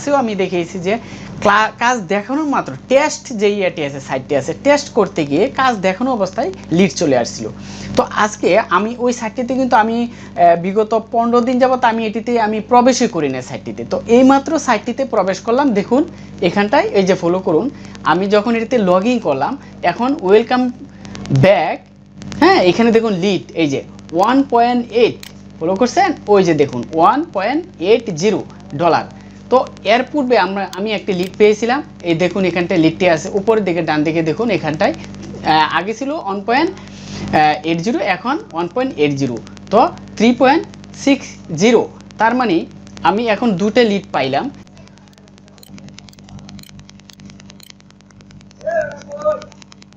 সেও আমি দেখিয়েছি যে কাজ দেখানোর মাত্র টেস্ট যে ইয়েটি আছে সাইটটি আছে টেস্ট করতে গিয়ে কাজ দেখানো অবস্থায় লিড চলে আসছিল। তো আজকে আমি ওই সাইটটিতে কিন্তু আমি বিগত 15 দিন যাবত আমি এটিতে আমি প্রবেশই করি না সাইটটিতে। তো এইমাত্র সাইটটিতে প্রবেশ করলাম, দেখুন এখানটায় এই যে ফলো করুন, আমি যখন এটিতে লগ ইন করলাম এখন ওয়েলকাম ব্যাক, হ্যাঁ এখানে দেখুন লিড এই যে 1.8 ফলো করছেন, ওই যে দেখুন $1.80। তো এর পূর্বে আমি একটি লিড পেয়েছিলাম, এই দেখুন এখানটায় লিডটি আছে উপরের দিকে ডান দিকে দেখুন এখানটায় আগে ছিল 1.80, এখন 1.80, তো 3.60। তার মানে আমি এখন দুটো লিড পাইলাম।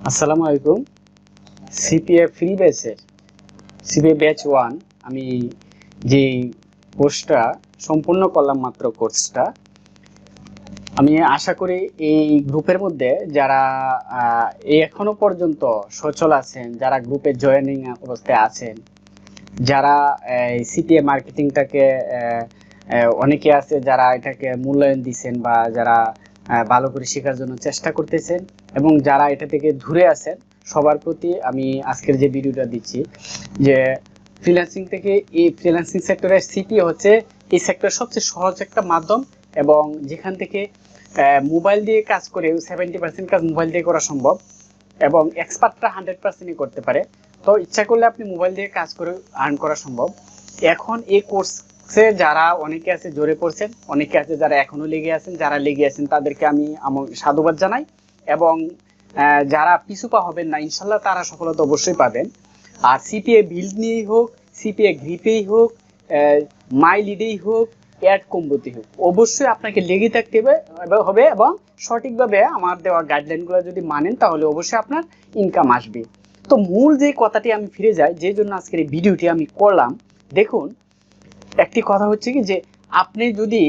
আসসালামু আলাইকুম। সিপিএ ফ্রি ব্যাচের সিপিএ ব্যাচ 1 আমি যে কোর্সটা সম্পূর্ণ করলাম মাত্র কোর্সটা, আমি আশা করি এই গ্রুপের মধ্যে যারা এখনো পর্যন্ত সচল আছেন, যারা গ্রুপে জয়েনিং অবস্থায় আছেন, যারা সিপিএ মার্কেটিংটাকে অনেকে আছে যারা এটাকে মূল্যায়ন দিচ্ছেন বা যারা ভালো করে শেখার জন্য চেষ্টা করতেছেন এবং যারা এটা থেকে দূরে আছেন, সবার প্রতি আমি আজকের যে ভিডিওটা দিচ্ছি যে ফ্রিল্যান্সিং থেকে এই ফ্রিল্যান্সিং সেক্টরের সিপিএ হচ্ছে এই সেক্টরের সবচেয়ে সহজ একটা মাধ্যম এবং যেখান থেকে মোবাইল দিয়ে কাজ করে 70% কাজ মোবাইল দিয়ে করা সম্ভব এবং এক্সপার্টরা 100%ই করতে পারে। তো ইচ্ছা করলে আপনি মোবাইল দিয়ে কাজ করে আর্ন করা সম্ভব। এখন এই কোর্সে যারা অনেকে আছে জোরে পড়ছেন, অনেকে আছে যারা এখনো লেগে আছেন, যারা লেগে আছেন তাদেরকে আমি আমার সাধুবাদ জানাই এবং যারা পিছুপা হবেন না ইনশাল্লাহ তারা সফলতা অবশ্যই পাবেন। আর সিপিএ বিল্ড নিয়েই হোক, সিপিএ গ্রিপেই হোক, মাই লিডেই হোক, অ্যাড কম্বোতেই হোক, অবশ্যই আপনাকে লেগে থাকতে হবে এবং সঠিকভাবে আমার দেওয়া গাইডলাইনগুলো যদি মানেন তাহলে অবশ্যই আপনার ইনকাম আসবে। তো মূল যে কথাটি আমি ফিরে যাই, যে জন্য আজকের এই ভিডিওটি আমি করলাম, দেখুন একটি কথা হচ্ছে কি যে আপনি যদি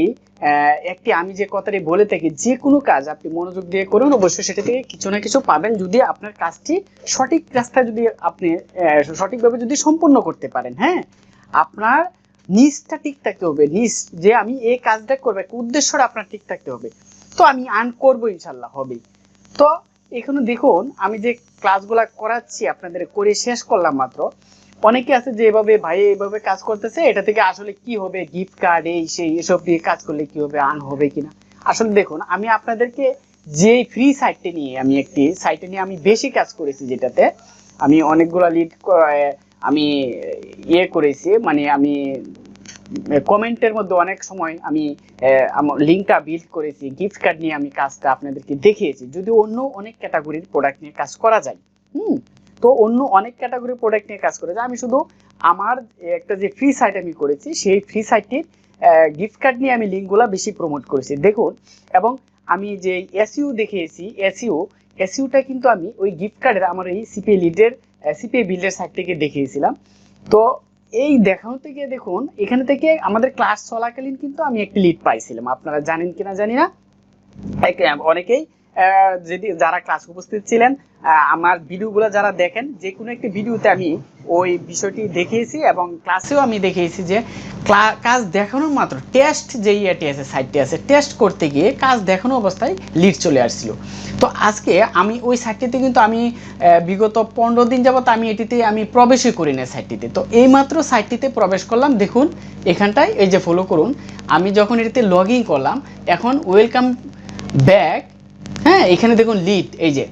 আমি যে কথাটি বলে থাকি যে কোনো কাজ আপনি মনোযোগ দিয়ে করুন, অবশ্যই সেটা থেকে কিছু না কিছু পাবেন যদি আপনার কাজটি সঠিক রাস্তায় যদি আপনি সঠিকভাবে যদি সম্পন্ন করতে পারেন। হ্যাঁ, আপনার নিজটা ঠিক থাকতে হবে, নিজ যে আমি এই কাজটা করবো উদ্দেশ্যটা আপনার ঠিক থাকতে হবে। তো আমি আর্ন করবো ইনশাল্লাহ হবে। তো এখানে দেখুন আমি যে ক্লাসগুলা করাচ্ছি আপনাদের করে শেষ করলাম মাত্র। অনেকে আছে যে এভাবে ভাই এইভাবে কাজ করতেছে, এটা থেকে আসলে কি হবে, গিফট কার্ড এই সেই এসব দিয়ে কাজ করলে কি হবে, আর্ন হবে কিনা। আসলে দেখুন আমি আপনাদেরকে যে ফ্রি সাইটটি নিয়ে আমি একটি সাইটে নিয়ে আমি বেশি কাজ করেছি, যেটাতে আমি অনেকগুলা লিড আমি করেছি, মানে আমি কমেন্টের মধ্যে অনেক সময় আমি লিঙ্কটা বিল্ড করেছি, গিফট কার্ড নিয়ে আমি কাজটা আপনাদেরকে দেখিয়েছি। যদি অন্য অনেক ক্যাটাগরির প্রোডাক্ট নিয়ে কাজ করা যায়, তো অন্য অনেক ক্যাটাগরির প্রোডাক্ট নিয়ে কাজ করে যায়, আমি শুধু আমার একটা যে ফ্রি সাইট আমি করেছি সেই ফ্রি সাইটটির গিফট কার্ড নিয়ে আমি লিঙ্কগুলো বেশি প্রমোট করেছি দেখুন। এবং আমি যে এসইউ দেখিয়েছি, এসইউটা কিন্তু আমি ওই গিফট কার্ডের আমার এই সিপিএ লিডের সিপিএ বিল্ডের সাইট থেকে দেখিয়েছিলাম। তো এই দেখানো থেকে দেখুন এখানে থেকে আমাদের ক্লাস চলাকালীন কিন্তু আমি একটি লিড পাইছিলাম, আপনারা জানেন কিনা জানি না, অনেকেই যদি যারা ক্লাস উপস্থিত ছিলেন আমার ভিডিওগুলো যারা দেখেন, যে কোনো একটি ভিডিওতে আমি ওই বিষয়টি দেখিয়েছি এবং ক্লাসেও আমি দেখিয়েছি যে কাজ দেখানোর মাত্র টেস্ট যে ইয়েটি আছে সাইটটি আছে টেস্ট করতে গিয়ে কাজ দেখানো অবস্থায় লিড চলে আসছিল। তো আজকে আমি ওই সাইটটিতে কিন্তু আমি বিগত 15 দিন যাবত আমি এটিতে আমি প্রবেশই করি না সাইটটিতে। তো এইমাত্র সাইটটিতে প্রবেশ করলাম, দেখুন এখানটায় এই যে ফলো করুন, আমি যখন এটিতে লগ ইন করলাম এখন ওয়েলকাম ব্যাক, হ্যাঁ এখানে দেখুন লিড এই যে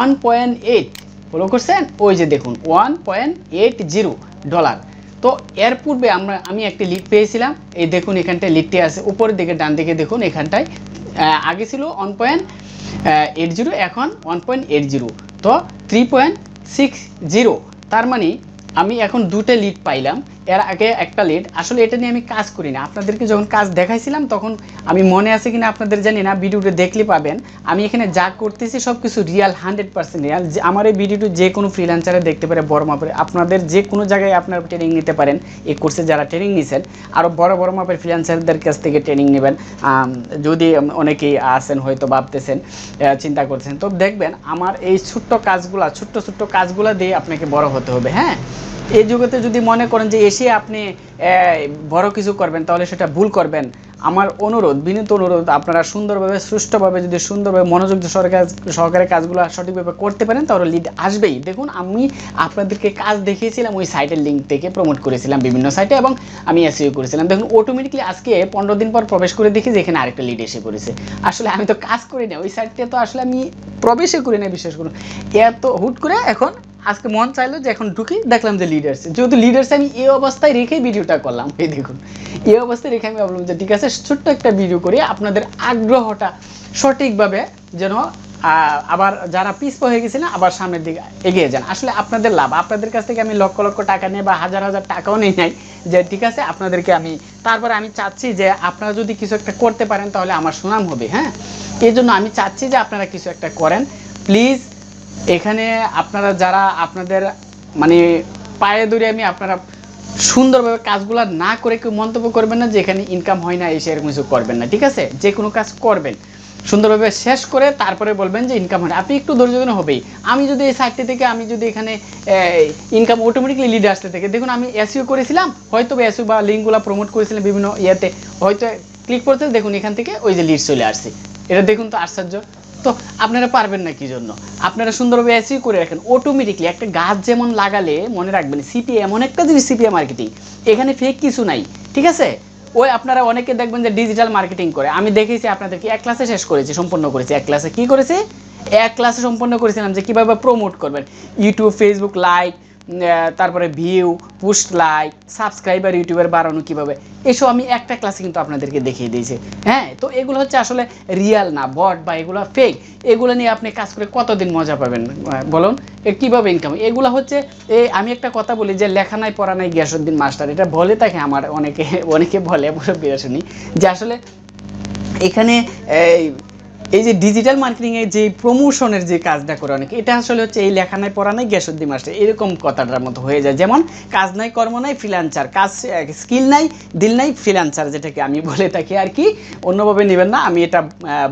1.8 ফলো করছেন, ওই যে দেখুন $1.80। তো এর পূর্বে আমি একটি লিড পেয়েছিলাম, এই দেখুন এখানটায় লিডটি আছে উপরের দিকে ডান দিকে দেখুন এখানটায় আগে ছিল 1.80, এখন 1.80, তো 3.60। তার মানে আমি এখন দুটো লিড পাইলাম। এর আগে একটা লিড, আসলে এটা নিয়ে আমি কাজ করি না, আপনাদেরকে যখন কাজ দেখাইছিলাম তখন আমি মনে আছে কিনা আপনাদের জানি না, ভিডিওটা দেখলে পাবেন আমি এখানে যা করতেছি সব কিছু রিয়াল, 100% রিয়াল। আমার এই ভিডিওটি যে কোনো ফ্রিল্যান্সারে দেখতে পারে, বড় মাপের আপনাদের যে কোনো জায়গায় আপনারা ট্রেনিং নিতে পারেন। এই কোর্সে যারা ট্রেনিং নিয়েছেন আরও বড় মাপের ফ্রিল্যান্সারদের কাছ থেকে ট্রেনিং নেবেন, যদি অনেকেই আছেন হয়তো ভাবতেছেন চিন্তা করছেন, তো দেখবেন আমার এই ছোট্ট কাজগুলা দিয়ে আপনাকে বড় হতে হবে। হ্যাঁ, এই যুগেতে যদি মনে করেন যে এসে আপনি বড় কিছু করবেন তাহলে সেটা ভুল করবেন। আমার অনুরোধ, বিনীত অনুরোধ, আপনারা সুন্দরভাবে সুষ্ঠুভাবে যদি সুন্দরভাবে মনোযোগ সহকারে কাজগুলো সঠিকভাবে করতে পারেন তাহলে লিড আসবেই। দেখুন আমি আপনাদেরকে কাজ দেখিয়েছিলাম ওই সাইটের লিঙ্ক থেকে, প্রমোট করেছিলাম বিভিন্ন সাইটে এবং আমি এসইও করেছিলাম। দেখুন অটোমেটিকলি আজকে 15 দিন পর প্রবেশ করে দেখি যে এখানে আরেকটা লিড এসে পড়েছে। আসলে আমি তো কাজ করি না ওই সাইটে, তো আসলে আমি প্রবেশই করি না, বিশ্বাস করুন। এত হুট করে এখন আজকে মন চাইলো যে এখন ঢুকি, দেখলাম যে লিড আসছে। যেহেতু লিড আসছে আমি এই অবস্থায় রেখেই ভিডিওটা করলাম। এই দেখুন এই অবস্থায় রেখে আমি ভাবলাম যে ঠিক আছে ছোট্ট একটা ভিডিও করি, আপনাদের আগ্রহটা সঠিকভাবে যেন আবার যারা পিছপা হয়ে গেছিলেন আবার সামনের দিকে এগিয়ে যান। আসলে আপনাদের লাভ, আপনাদের কাছ থেকে আমি লক্ষ লক্ষ টাকা নিয়ে বা হাজার হাজার টাকাও নেই নাই যে ঠিক আছে আপনাদেরকে আমি, তারপরে আমি চাচ্ছি যে আপনারা যদি কিছু একটা করতে পারেন তাহলে আমার সুনাম হবে। হ্যাঁ, এই জন্য আমি চাচ্ছি যে আপনারা কিছু একটা করেন প্লিজ। এখানে আপনারা যারা আপনাদের মানে পায়ে ধরে আমি, আপনারা সুন্দরভাবে কাজগুলো না করে কেউ মন্তব্য করবেন না যে এখানে ইনকাম হয় না, এসে এরকম কিছু করবেন না, ঠিক আছে? যে কোনো কাজ করবেন সুন্দরভাবে শেষ করে তারপরে বলবেন যে ইনকাম হয় না। আপনি একটু ধৈর্য ধরে হবেই। আমি যদি এই সাইটটি থেকে আমি যদি এখানে ইনকাম অটোমেটিকলি লিড আসতে থাকে, দেখুন আমি এসইও করেছিলাম, হয়তো এসইও বা লিঙ্কগুলো প্রমোট করেছিলাম বিভিন্ন ইয়েতে, হয়তো ক্লিক করতে দেখুন এখান থেকে ওই যে লিড চলে আসছে। এটা দেখুন তো আশ্চর্য। তো আপনারা পারবেন না কি জন্য? আপনারা সুন্দরভাবে এসইও করে রাখেন অটোমেটিকলি। একটা গাছ যেমন লাগালে মনে রাখবেন, সিপিএ এমন একটা জিনিস, সিপিএ মার্কেটিং এখানে ফেক কিছু নাই, ঠিক আছে? ওই আপনারা অনেকে দেখবেন যে ডিজিটাল মার্কেটিং করে, আমি দেখেছি আপনাদেরকে এক ক্লাসে শেষ করেছি, সম্পূর্ণ করেছি। এক ক্লাসে কি করেছি? এক ক্লাসে সম্পূর্ণ করেছিলাম যে কীভাবে প্রমোট করবেন ইউটিউব, ফেসবুক লাইক, তারপরে ভিউ, পোস্ট লাইক, সাবস্ক্রাইবার ইউটিউবের বাড়ানো কীভাবে, এসব আমি একটা ক্লাসে কিন্তু আপনাদেরকে দেখিয়ে দিয়েছি। হ্যাঁ, তো এগুলো হচ্ছে আসলে রিয়াল না, বট বা এগুলো ফেক। এগুলো নিয়ে আপনি কাজ করে কতদিন মজা পাবেন বলুন? কীভাবে ইনকাম? এগুলো হচ্ছে আমি একটা কথা বলি যে লেখা নাই পড়া নাই গিয়াসউদ্দিন মাস্টার, এটা বলে থাকে আমার অনেকে বলে মুরব্বীরা শুনি যে আসলে এখানে এই যে ডিজিটাল মার্কেটিংয়ের যে প্রমোশনের যে কাজটা করে অনেকে, এটা আসলে হচ্ছে এই লেখা নাই পড়া নাই গিয়াসউদ্দিন মাস্টার এরকম কথাটার মতো হয়ে যায়। যেমন কাজ নাই কর্ম নাই ফ্রিল্যান্সার, কাজ স্কিল নাই দিল নাই ফ্রিল্যান্সার, যেটাকে আমি বলে থাকি আর কি। অন্যভাবে নেবেন না, আমি এটা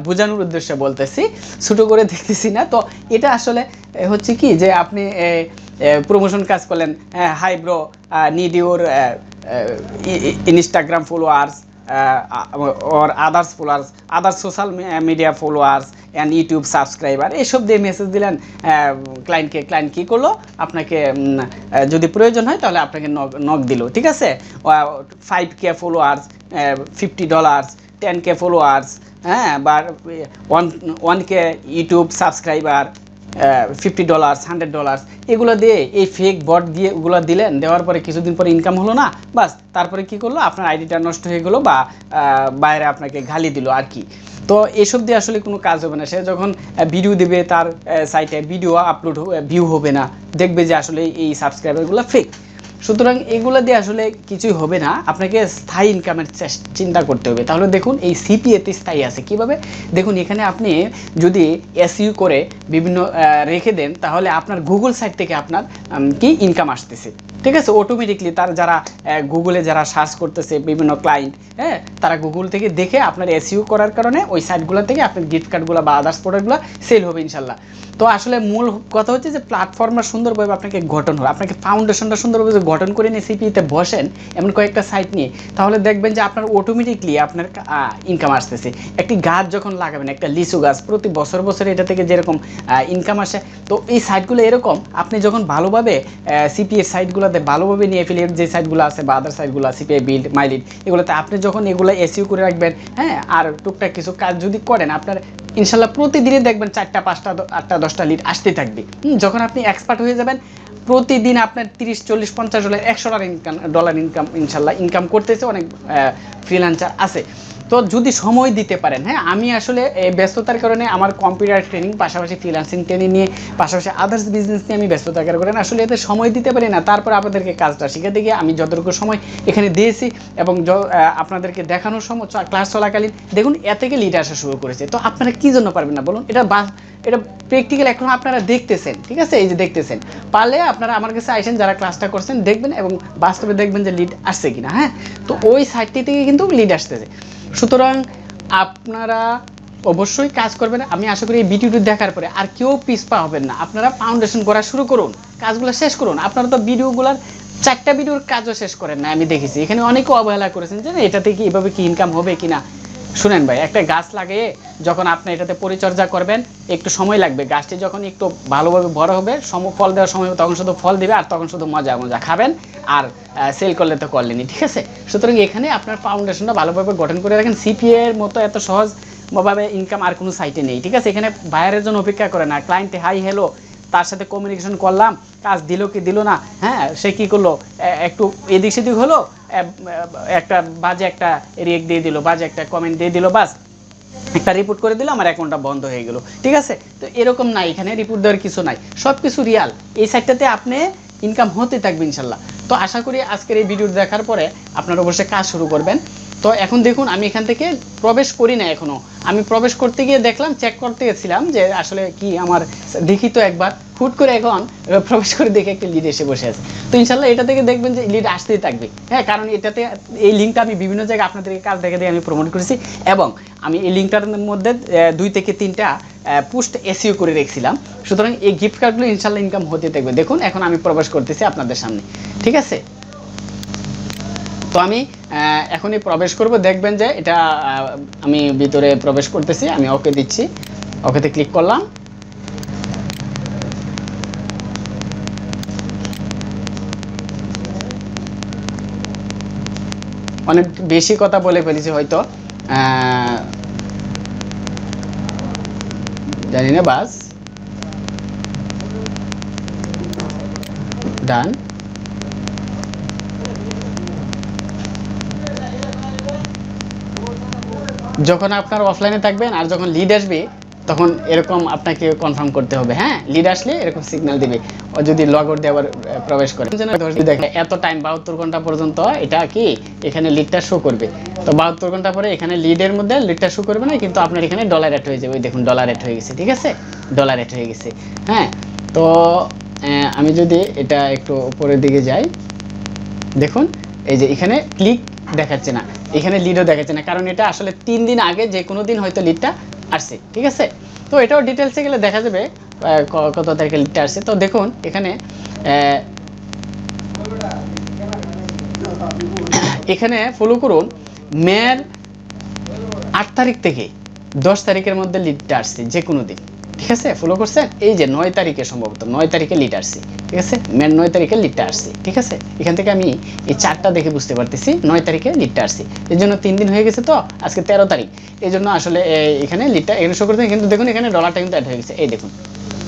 বোঝানোর উদ্দেশ্যে বলতেছি, ছোটো করে দেখতেছি না। তো এটা আসলে হচ্ছে কি যে আপনি প্রমোশন কাজ করলেন, hi bro need your Instagram followers or others followers, other social media followers and YouTube subscriber, এইসব দিয়ে মেসেজ দিলেন ক্লায়েন্টকে। ক্লায়েন্ট কী করলো? আপনাকে যদি প্রয়োজন হয় তাহলে আপনাকে নক দিল, ঠিক আছে? 5K ফলোয়ার্স, $50, 10K ফলোয়ার্স, হ্যাঁ, বা 1K ইউটিউব সাবস্ক্রাইবার, $50, $100, এগুলো দিয়ে এই ফেক বট দিয়ে ওগুলো দিলেন। দেওয়ার পরে কিছুদিন পরে ইনকাম হলো না, বাস তারপরে কি করলো? আপনার আইডিটা নষ্ট হয়ে গেলো বা বাইরে আপনাকে গালি দিল আর কি। তো এসব দিয়ে আসলে কোনো কাজ হবে না। সে যখন ভিডিও দেবে তার সাইটে ভিডিও আপলোড ভিউ হবে না, দেখবে যে আসলে এই সাবস্ক্রাইবারগুলো ফেক। সুতরাং এগুলো দিয়ে আসলে কিছুই হবে না, আপনাকে স্থায়ী ইনকামের চিন্তা করতে হবে। তাহলে দেখুন এই সিপিএতে স্থায়ী আছে কীভাবে? দেখুন এখানে আপনি যদি এসইও করে বিভিন্ন রেখে দেন তাহলে আপনার গুগল সাইট থেকে আপনার কি ইনকাম আসতেছে, ঠিক আছে? অটোমেটিকলি তার যারা গুগলে যারা সার্চ করতেছে বিভিন্ন ক্লায়েন্ট, হ্যাঁ, তারা গুগল থেকে দেখে আপনার এসইও করার কারণে ওই সাইটগুলো থেকে আপনার গিফট কার্ডগুলো বা আদার্স প্রোডাক্টগুলো সেল হবে ইনশাল্লাহ। তো আসলে মূল কথা হচ্ছে যে প্ল্যাটফর্মটা সুন্দরভাবে আপনাকে গঠন হবে, আপনাকে ফাউন্ডেশনটা সুন্দরভাবে গঠন করে নিয়ে সিপিতে বসেন এমন কয়েকটা সাইট নিয়ে, তাহলে দেখবেন যে আপনার অটোমেটিকলি আপনার ইনকাম আসতেছে। একটি গাছ যখন লাগাবেন, একটা লিচু গাছ, প্রতি বছর বছর এটা থেকে যেরকম ইনকাম আসে, তো এই সাইটগুলো এরকম আপনি যখন ভালোভাবে সিপিএর সাইটগুলোতে ভালোভাবে নিয়ে এফিলিয়েট যে সাইটগুলো আছে বা আদার সাইটগুলো সিপিআই বিল্ড, মাইলিড, এগুলোতে আপনি যখন এগুলো এসইও করে রাখবেন, হ্যাঁ, আর টুকটাক কিছু কাজ যদি করেন, আপনার ইনশাল্লাহ প্রতিদিনই দেখবেন 4টা 5টা 8টা 10টা লিড আসতে থাকবে। যখন আপনি এক্সপার্ট হয়ে যাবেন, প্রতিদিন আপনার 30, 40, $50, $100 ইনকাম ইনশাল্লাহ ইনকাম করতেছে অনেক ফ্রিল্যান্সার আছে। তো যদি সময় দিতে পারেন, হ্যাঁ, আমি আসলে ব্যস্ততার কারণে আমার কম্পিউটার ট্রেনিং, পাশাপাশি ফ্রিল্যান্সিং ট্রেনিং নিয়ে, পাশাপাশি আদার্স বিজনেস নিয়ে আমি ব্যস্ততার কারণে আসলে এতে সময় দিতে পারি না। তারপর আপনাদেরকে কাজটা শিখাতে গিয়ে আমি যতটুকু সময় এখানে দিয়েছি এবং আপনাদেরকে দেখানোর সময় ক্লাস চলাকালীন দেখুন এ থেকে লিড আসা শুরু করেছে। তো আপনারা কী জন্য পারবেন না বলুন? এটা প্র্যাকটিক্যাল এখন আপনারা দেখতেছেন, ঠিক আছে? এই যে দেখতেছেন, পারলে আপনারা আমার কাছে আইসেন, যারা ক্লাসটা করছেন দেখবেন এবং বাস্তবে দেখবেন যে লিড আসছে কিনা। হ্যাঁ, তো ওই সাইটটি থেকে কিন্তু লিড আসতেছে। সুতরাং আপনারা অবশ্যই কাজ করবেন। আমি আশা করি এই ভিডিওটি দেখার পরে আর কেউ পিছপা হবেন না। আপনারা ফাউন্ডেশন করা শুরু করুন, কাজগুলো শেষ করুন। আপনারা তো ভিডিওগুলোর 4টা ভিডিওর কাজও শেষ করেন না, আমি দেখেছি। এখানে অনেকে অবহেলা করেছেন যে এটাতে কি এভাবে কি ইনকাম হবে কিনা। শুনেন ভাই, একটা গাছ লাগিয়ে যখন আপনি এটাতে পরিচর্যা করবেন, একটু সময় লাগবে। গাছটি যখন একটু ভালোভাবে বড় হবে, ফল দেওয়ার সময় তখন শুধু ফল দিবে, আর তখন শুধু মজা মজা খাবেন, আর সেল করলে তো করলেনি, ঠিক আছে। সুতরাং এখানে আপনার ফাউন্ডেশনটা ভালোভাবে গঠন করে রাখেন। সিপিএ এর মতো এত সহজ ভাবে ইনকাম আর কোনো সাইটে নেই, ঠিক আছে। এখানে বায়ারের জন্য অপেক্ষা করে না, ক্লায়েন্টে হাই হ্যালো, তার সাথে কমিউনিকেশন করলাম, কাজ দিল কি দিল না, হ্যাঁ সে কি করলো, একটু এদিক সেদিক হলো, একটা বাজে একটা রিয়েক্ট দিয়ে দিল, বাজে একটা কমেন্ট দিয়ে দিল, বাস একটা রিপোর্ট করে দিল, আমার অ্যাকাউন্টটা বন্ধ হয়ে গেল, ঠিক আছে। তো এরকম নাই, এখানে রিপোর্ট দেওয়ার কিছু নাই, সব কিছু রিয়াল। এই সাইটটাতে আপনি ইনকাম হতে থাকবে ইনশাল্লাহ। তো আশা করি আজকের এই ভিডিও দেখার পরে আপনারা অবশ্যই কাজ শুরু করবেন। তো এখন দেখুন, আমি এখান থেকে প্রবেশ করি না এখনও। আমি প্রবেশ করতে গিয়ে দেখলাম, চেক করতে গেছিলাম যে আসলে কি আমার, দেখি তো একবার হুট করে এখন প্রবেশ করে দেখে একটা লিড এসে বসে আছে। তো ইনশাল্লাহ এটা থেকে দেখবেন যে লিড আসতেই থাকবে, হ্যাঁ। কারণ এটাতে এই লিঙ্কটা আমি বিভিন্ন জায়গায় আপনাদেরকে কাজ দেখে দিয়ে আমি প্রমোট করেছি, এবং আমি এই লিঙ্কটার মধ্যে 2 থেকে 3টা পোস্ট এসইও করে রেখেছিলাম। সুতরাং এই গিফট কার্ডগুলো ইনশাল্লাহ ইনকাম হতে থাকবে। দেখুন এখন আমি প্রবেশ করতেছি আপনাদের সামনে, ঠিক আছে। তো আমি এখনই প্রবেশ করব, দেখবেন যে এটা আমি ভিতরে প্রবেশ করতেছি। আমি ওকে দিচ্ছি, ওকেতে ক্লিক করলাম। অনেক বেশি কথা বলে ফেলেছি হয়তো, জানি না, বাস ডান। যখন আপনার অফলাইনে থাকবেন আর যখন লিড আসবে তখন এরকম আপনাকে কনফার্ম করতে হবে, হ্যাঁ। লিড আসলে এরকম সিগন্যাল দিবে, ও যদি লগ আউট দিয়ে আবার প্রবেশ করে দেখে এত টাইম 72 ঘন্টা পর্যন্ত এটা কি এখানে লিডটা শো করবে। তো 72 ঘন্টা পরে এখানে লিডের মধ্যে লিডটা শো করবে না, কিন্তু আপনার এখানে ডলার অ্যাড হয়ে যাবে। ওই দেখুন ডলার অ্যাড হয়ে গেছে, ঠিক আছে, ডলার অ্যাড হয়ে গেছে, হ্যাঁ। তো আমি যদি এটা একটু উপরের দিকে যাই, দেখুন এই যে এখানে ক্লিক দেখাচ্ছে না, এখানে লিডও দেখাচ্ছে না, কারণ এটা আসলে 3 দিন আগে যে কোনো দিন হয়তো লিডটা আসছে, ঠিক আছে। তো এটাও ডিটেলসে গেলে দেখা যাবে কত তারিখে লিডটা আসছে। তো দেখুন এখানে এখানে ফলো করুন, মের 8 তারিখ থেকে 10 তারিখের মধ্যে লিডটা আসছে যে কোনো দিন, ঠিক আছে। ফলো করছেন, এই যে 9 তারিখে, সম্ভবত 9 তারিখে লিড আসছে, ঠিক আছে। মেন 9 তারিখে লিডটা আসছে, ঠিক আছে। এখান থেকে আমি এই চারটা দেখে বুঝতে পারতেছি 9 তারিখে লিডটা আসছে। এর জন্য 3 দিন হয়ে গেছে, তো আজকে 13 তারিখ, এই জন্য আসলে এখানে লিডটা এখানে শো করতে। কিন্তু দেখুন এখানে ডলারটা কিন্তু অ্যাড হয়ে গেছে, এই দেখুন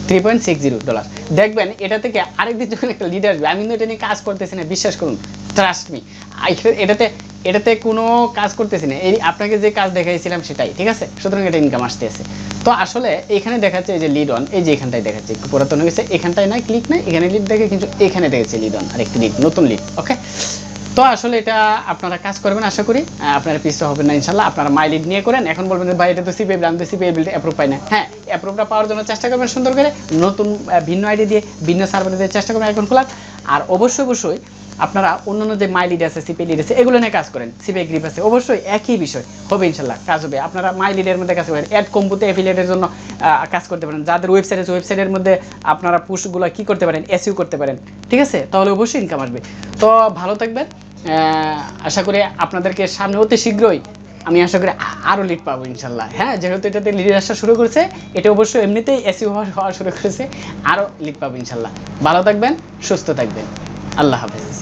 $3.60। দেখবেন এটা থেকে আরেকদিন যখন একটা লিড আসবে, আমি কিন্তু এটা নিয়ে কাজ করতেছি না, বিশ্বাস করুন, ট্রাস্ট মি। এটাতে কোনো কাজ করতেছি না, এই আপনাকে যে কাজ দেখাইছিলাম সেটাই, ঠিক আছে। সুতরাং এটা ইনকাম আসতে আছে। তো আসলে এখানে দেখাচ্ছে এই যে লিড অন, এই যে এখানটায় দেখাচ্ছে, একটু পুরাতন হয়ে গেছে, এখানটায় নয় ক্লিক নাই, এখানে লিড দেখে, কিন্তু এখানে দেখেছে লিড অন, আর একটি লিড, নতুন লিড, ওকে। তো আসলে এটা আপনারা কাজ করবেন, আশা করি আপনারা পিছতে হবেন না ইনশাল্লাহ। আপনারা মাই লিড নিয়ে করেন। এখন বলবেন যে ভাই এটা তো সিপিএ বিল, আমি তো সিপিএ বিলটা অ্যাপ্রুভ পাই না। হ্যাঁ, অ্যাপ্রুভটা পাওয়ার জন্য চেষ্টা করবেন সুন্দর করে, নতুন ভিন্ন আইডি দিয়ে ভিন্ন সার্ভার দিয়ে চেষ্টা করবেন অ্যাকাউন্ট খোলার। আর অবশ্যই আপনারা অন্যান্য যে মাই লিড আছে, সিপিএ লিড আছে, এগুলো নিয়ে কাজ করেন। সিপিএ গ্রিপ আছে, অবশ্যই একই বিষয় হবে ইনশাল্লাহ, কাজ হবে। আপনারা মাই লিডের মধ্যে কাজ করেন, অ্যাড কম্বোতে অ্যাফিলিয়েটের জন্য কাজ করতে পারেন। যাদের ওয়েবসাইট আছে, ওয়েবসাইটের মধ্যে আপনারা পুশগুলো কি করতে পারেন, এসইও করতে পারেন, ঠিক আছে। তাহলে অবশ্যই ইনকাম আসবে। তো ভালো থাকবেন, আশা করি আপনাদেরকে সামনে অতি শীঘ্রই আমি আশা করি আরও লিড পাবো ইনশাল্লাহ, হ্যাঁ। যেহেতু এটাতে লিড আসা শুরু করেছে, এটা অবশ্যই এমনিতেই এসইও হওয়া শুরু করেছে, আরও লিড পাবো ইনশাল্লাহ। ভালো থাকবেন, সুস্থ থাকবেন, আল্লাহ হাফেজ।